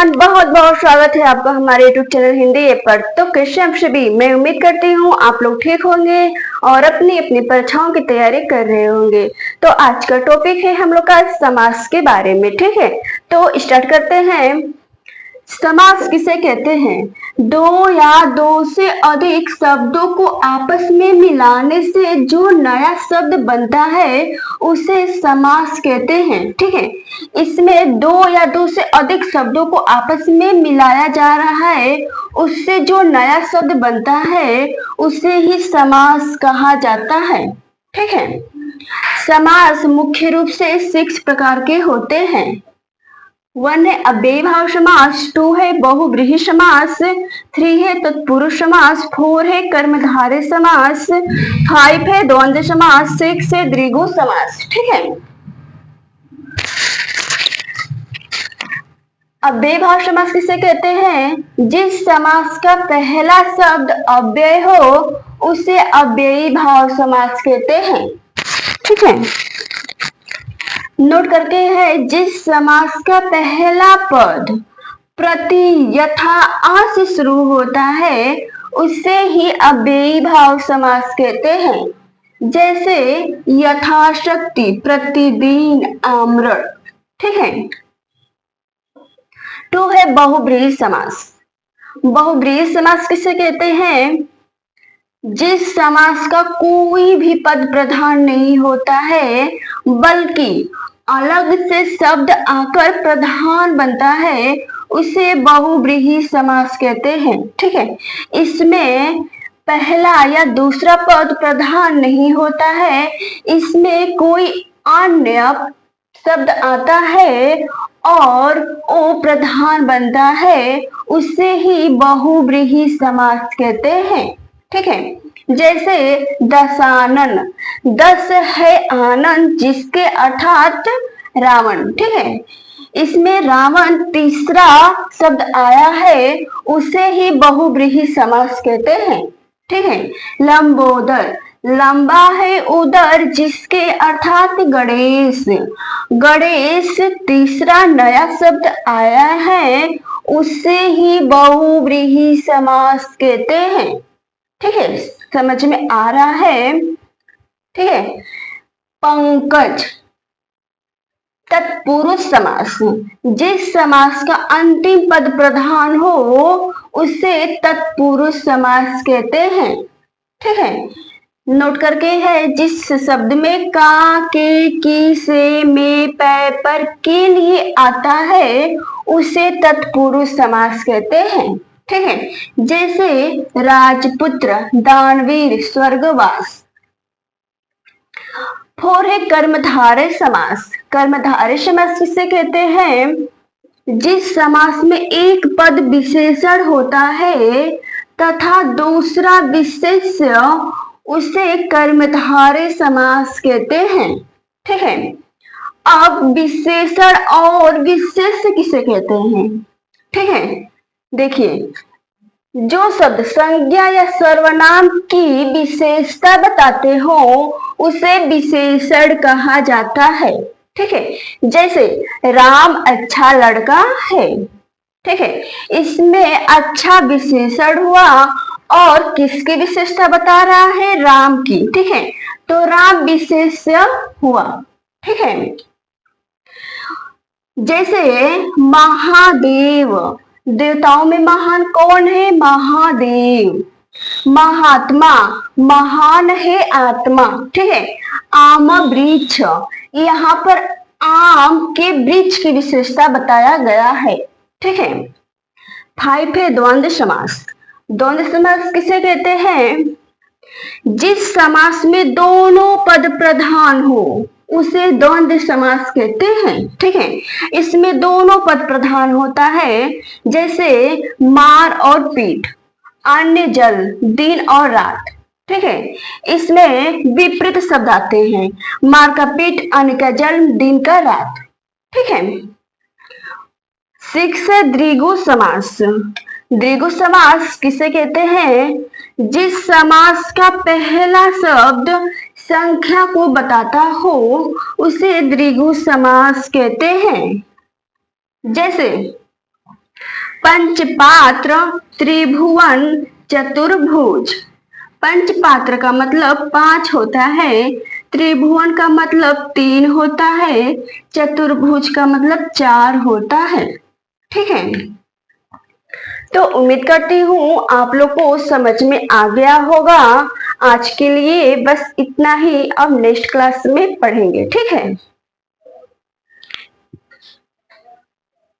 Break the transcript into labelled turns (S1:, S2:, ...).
S1: Everyone, बहुत बहुत स्वागत है आपका हमारे यूट्यूब चैनल हिंदी ऐप पर। तो कैसे आप सभी, मैं उम्मीद करती हूँ आप लोग ठीक होंगे और अपनी अपनी परीक्षाओं की तैयारी कर रहे होंगे। तो आज का टॉपिक है हम लोग का समास के बारे में। ठीक है, तो स्टार्ट करते हैं। समास किसे कहते हैं? दो या दो से अधिक शब्दों को आपस में मिलाने से जो नया शब्द बनता है उसे समास कहते हैं। ठीक है, इसमें दो या दो से अधिक शब्दों को आपस में मिलाया जा रहा है, उससे जो नया शब्द बनता है उसे ही समास कहा जाता है। ठीक है, समास मुख्य रूप से 6 प्रकार के होते हैं। 1 है अव्ययीभाव समास, 2 है बहुव्रीहि समास, 3 है तत्पुरुष समास, 4 है कर्मधारय समास, 5 है द्वंद्व समास, 6 है द्विगु समास। ठीक है, अव्ययीभाव समास किसे कहते हैं? जिस समास का पहला शब्द अव्यय हो उसे अव्ययीभाव समास कहते हैं। ठीक है, नोट करके है, जिस समास का पहला पद प्रति यथा आ से शुरू होता है उसे ही अव्ययीभाव समास कहते हैं। जैसे यथाशक्ति, प्रतिदिन, आम्र। ठीक है, 2 है बहुव्रीहि समास। बहुव्रीहि समास किसे कहते हैं? जिस समास का कोई भी पद प्रधान नहीं होता है बल्कि अलग से शब्द आकर प्रधान बनता है उसे बहुव्रीहि समास कहते हैं। ठीक है, इसमें पहला या दूसरा पद प्रधान नहीं होता है, इसमें कोई अन्य शब्द आता है और वो प्रधान बनता है, उसे ही बहुव्रीहि समास कहते हैं। ठीक है, जैसे दशानन, दस है आनंद जिसके अर्थात रावण। ठीक है, इसमें रावण तीसरा शब्द आया है, उसे ही बहुव्रीहि समास कहते हैं। ठीक है, लंबोदर, लंबा है उदर जिसके अर्थात गणेश, गणेश तीसरा नया शब्द आया है, उसे ही बहुव्रीहि समास कहते हैं। ठीक है, समझ में आ रहा है? ठीक है, पंकज, तत्पुरुष समास, जिस समास का अंतिम पद प्रधान हो उसे तत्पुरुष समास कहते हैं। ठीक है, नोट करके है, जिस शब्द में का, के, की, से, में, पै, पर, के लिए आता है उसे तत्पुरुष समास कहते हैं। ठीक है, जैसे राजपुत्र, दानवीर, स्वर्गवास। 4 है कर्मधारय समास। कर्मधारय समास किसे कहते हैं? जिस समास में एक पद विशेषण होता है तथा दूसरा विशेष्य उसे कर्मधारय समास कहते हैं। ठीक है, अब विशेषण और विशेष्य किसे कहते हैं? ठीक है, देखिए, जो शब्द संज्ञा या सर्वनाम की विशेषता बताते हो उसे विशेषण कहा जाता है। ठीक है, जैसे राम अच्छा लड़का है। ठीक है, इसमें अच्छा विशेषण हुआ और किसकी विशेषता बता रहा है? राम की। ठीक है, तो राम विशेष्य हुआ। ठीक है, जैसे महादेव, देवताओं में महान कौन है? महादेव। महात्मा, महान है आत्मा। ठीक है, आम वृक्ष, यहाँ पर आम के वृक्ष की विशेषता बताया गया है। ठीक है, 5 है द्वंद्व समास। द्वंद्व समास किसे कहते हैं? जिस समास में दोनों पद प्रधान हो उसे द्वंद्व समास कहते हैं। ठीक है, इसमें दोनों पद प्रधान होता है, जैसे मार और पीठ, अन्य जल, दिन और रात। ठीक है, इसमें विपरीत शब्द आते हैं, मार का पीठ, अन्य का जल, दिन का रात। ठीक है, 6 है द्विगु समास। द्विगु समास किसे कहते हैं? जिस समास का पहला शब्द संख्या को बताता हो उसे द्विगु समास कहते हैं। जैसे पंचपात्र त्रिभुवन चतुर्भुज। पंचपात्र का मतलब 5 होता है, त्रिभुवन का मतलब 3 होता है, चतुर्भुज का मतलब 4 होता है। ठीक है, तो उम्मीद करती हूँ आप लोग को समझ में आ गया होगा। आज के लिए बस इतना ही, अब नेक्स्ट क्लास में पढ़ेंगे। ठीक है।